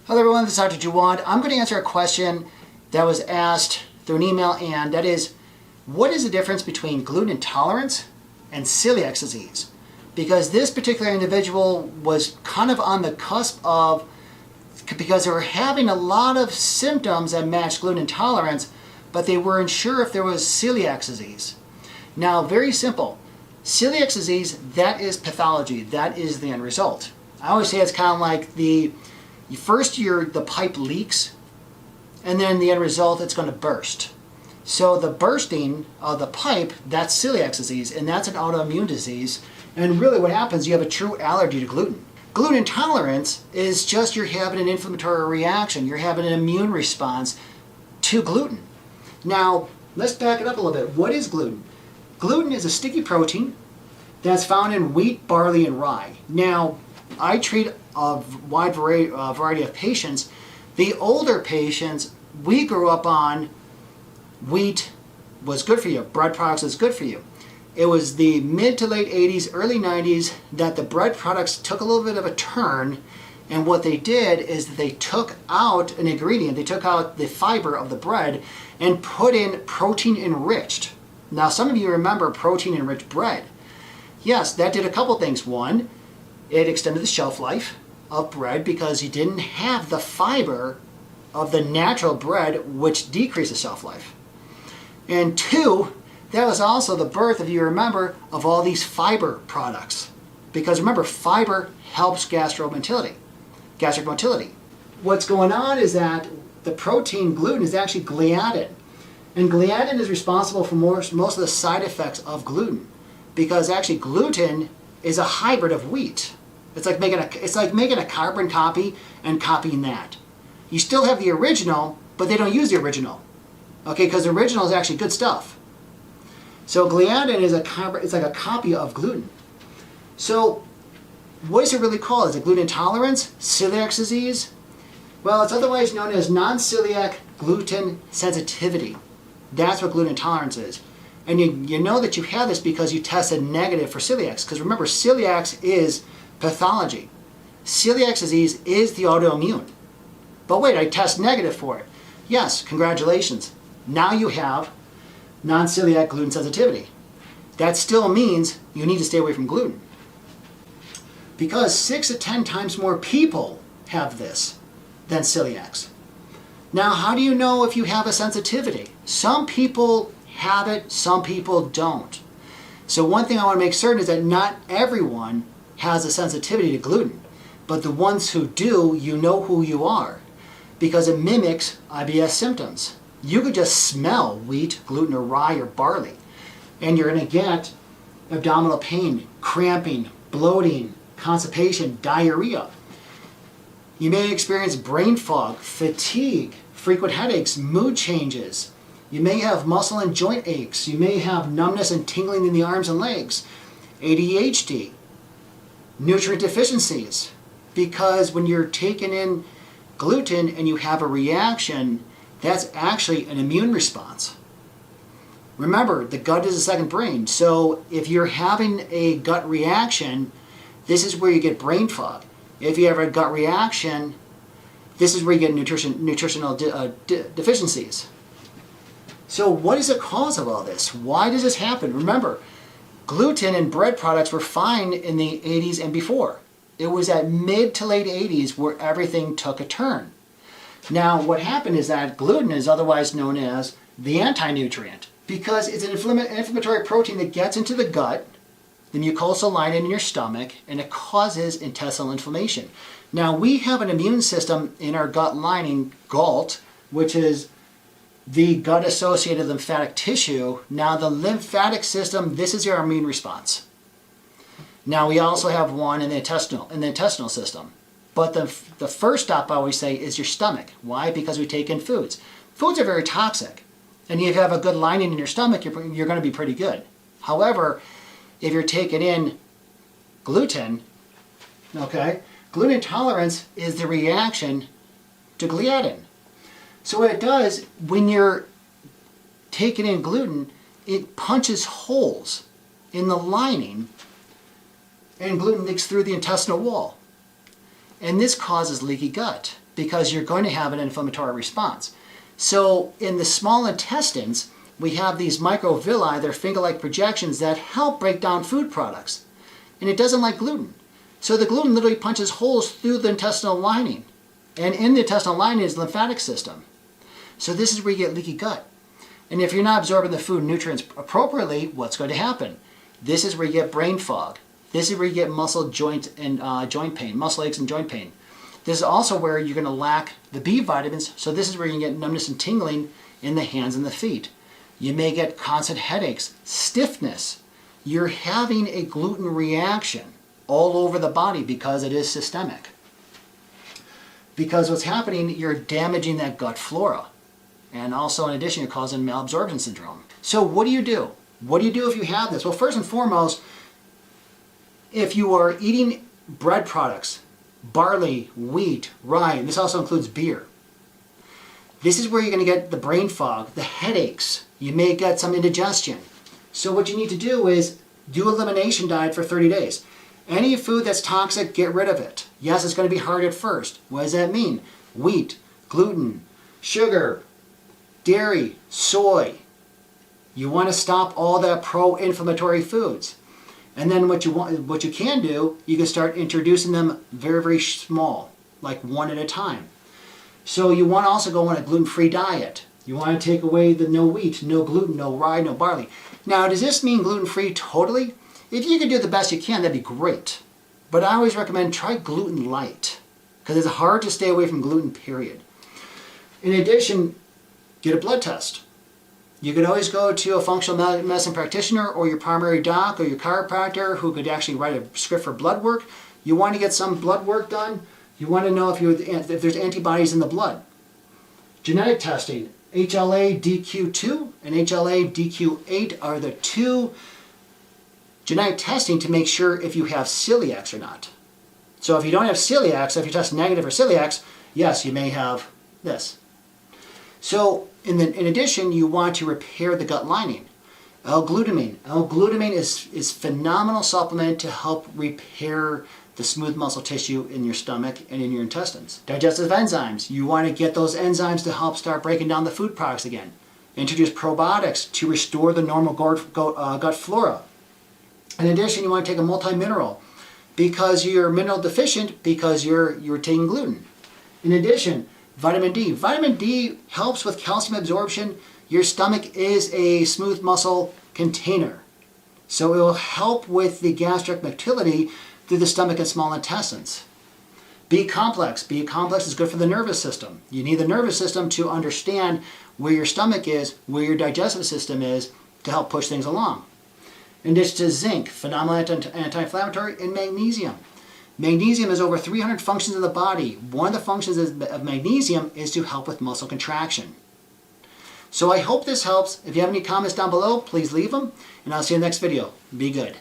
Hello everyone, this is Dr. Jawad. I'm going to answer a question that was asked through an email, and that is, what is the difference between gluten intolerance and celiac disease? Because this particular individual was kind of on the cusp of, because they were having a lot of symptoms that matched gluten intolerance, but they weren't sure if there was celiac disease. Now, very simple. Celiac disease, that is pathology. That is the end result. I always say it's kind of like the pipe leaks, and then the end result, it's going to burst. So the bursting of the pipe, that's celiac disease, and that's an autoimmune disease. And really what happens, you have a true allergy to gluten. Gluten intolerance is just you're having an inflammatory reaction. You're having an immune response to gluten. Now, let's back it up a little bit. What is gluten? Gluten is a sticky protein that's found in wheat, barley, and rye. Now, I treat a wide variety of patients. The older patients, we grew up on wheat was good for you, bread products is good for you. It was the mid to late 80s, early 90s that the bread products took a little bit of a turn, and what they did is that they took out an ingredient, they took out the fiber of the bread and put in protein enriched. Now some of you remember protein enriched bread. Yes, that did a couple things. One, it extended the shelf life of bread because you didn't have the fiber of the natural bread, which decreases shelf life. And two, that was also the birth, if you remember, of all these fiber products. Because remember, fiber helps gastric motility. What's going on is that the protein gluten is actually gliadin. And gliadin is responsible for most of the side effects of gluten. Because actually gluten is a hybrid of wheat. It's like making a carbon copy and copying that. You still have the original, but they don't use the original. Okay, because the original is actually good stuff. So gliadin is it's like a copy of gluten. So what is it really called? Is it gluten intolerance? Celiac disease? Well, it's otherwise known as non-celiac gluten sensitivity. That's what gluten intolerance is. And you know that you have this because you tested negative for celiac. Because remember, celiac is pathology. Celiac disease is the autoimmune. But wait, I test negative for it. Yes, congratulations. Now you have non-celiac gluten sensitivity. That still means you need to stay away from gluten. Because 6 to 10 times more people have this than celiacs. Now, how do you know if you have a sensitivity? Some people have it, some people don't. So one thing I want to make certain is that not everyone has a sensitivity to gluten. But the ones who do, you know who you are. Because it mimics IBS symptoms. You could just smell wheat, gluten, or rye, or barley, and you're going to get abdominal pain, cramping, bloating, constipation, diarrhea. You may experience brain fog, fatigue, frequent headaches, mood changes. You may have muscle and joint aches. You may have numbness and tingling in the arms and legs, ADHD, nutrient deficiencies. Because when you're taking in gluten and you have a reaction, that's actually an immune response. Remember, the gut is a second brain. So if you're having a gut reaction, this is where you get brain fog. If you have a gut reaction, this is where you get nutritional deficiencies. So what is the cause of all this? Why does this happen? Remember, gluten and bread products were fine in the 80s and before. It was at mid to late 80s where everything took a turn. Now, what happened is that gluten is otherwise known as the anti-nutrient because it's an inflammatory protein that gets into the gut, the mucosal lining in your stomach, and it causes intestinal inflammation. Now, we have an immune system in our gut lining, GALT, which is the gut-associated lymphatic tissue. Now, the lymphatic system, this is your immune response. Now, we also have one in the intestinal system. But the first stop, I always say, is your stomach. Why? Because we take in foods. Foods are very toxic. And if you have a good lining in your stomach, you're going to be pretty good. However, if you're taking in gluten, okay, gluten intolerance is the reaction to gliadin. So what it does, when you're taking in gluten, it punches holes in the lining, and gluten leaks through the intestinal wall. And this causes leaky gut. because you're going to have an inflammatory response. So in the small intestines, we have these microvilli, they're finger-like projections that help break down food products. And it doesn't like gluten. So the gluten literally punches holes through the intestinal lining. And in the intestinal lining is the lymphatic system. So this is where you get leaky gut. And if you're not absorbing the food nutrients appropriately, what's going to happen? This is where you get brain fog. This is where you get muscle joint and joint pain, muscle aches and joint pain. This is also where you're going to lack the B vitamins, so this is where you can get numbness and tingling in the hands and the feet. You may get constant headaches, stiffness. You're having a gluten reaction all over the body because it is systemic. Because what's happening, you're damaging that gut flora. And also, in addition, you're causing malabsorption syndrome. So what do you do? What do you do if you have this? Well, first and foremost, if you are eating bread products, barley, wheat, rye, and this also includes beer. This is where you're going to get the brain fog, the headaches. You may get some indigestion. So what you need to do is do elimination diet for 30 days. Any food that's toxic, get rid of it. Yes, it's going to be hard at first. What does that mean? Wheat, gluten, sugar, dairy, soy. You want to stop all the pro-inflammatory foods. And then what you can do, you can start introducing them very, very small, like one at a time. So you want to also go on a gluten-free diet. You want to take away the no wheat, no gluten, no rye, no barley. Now, does this mean gluten-free totally? If you can do the best you can, that'd be great. But I always recommend try gluten light, because it's hard to stay away from gluten, period. In addition, get a blood test. You could always go to a functional medicine practitioner or your primary doc or your chiropractor who could actually write a script for blood work. You want to get some blood work done. You want to know if there's antibodies in the blood. Genetic testing, HLA-DQ2 and HLA-DQ8 are the two genetic testing to make sure if you have celiacs or not. So if you don't have celiacs, if you test negative for celiacs, yes, you may have this. So in addition, you want to repair the gut lining. L-glutamine. L-glutamine is phenomenal supplement to help repair the smooth muscle tissue in your stomach and in your intestines. Digestive enzymes. You want to get those enzymes to help start breaking down the food products again. Introduce probiotics to restore the normal gut flora. In addition, you want to take a multi-mineral because you're mineral deficient because you're taking gluten. In addition, vitamin D. Vitamin D helps with calcium absorption. Your stomach is a smooth muscle container. So it will help with the gastric motility through the stomach and small intestines. B complex. B complex is good for the nervous system. You need the nervous system to understand where your stomach is, where your digestive system is, to help push things along. In addition to zinc, phenomenal anti-inflammatory, and magnesium. Magnesium has over 300 functions in the body. One of the functions of magnesium is to help with muscle contraction. So I hope this helps. If you have any comments down below, please leave them, and I'll see you in the next video. Be good.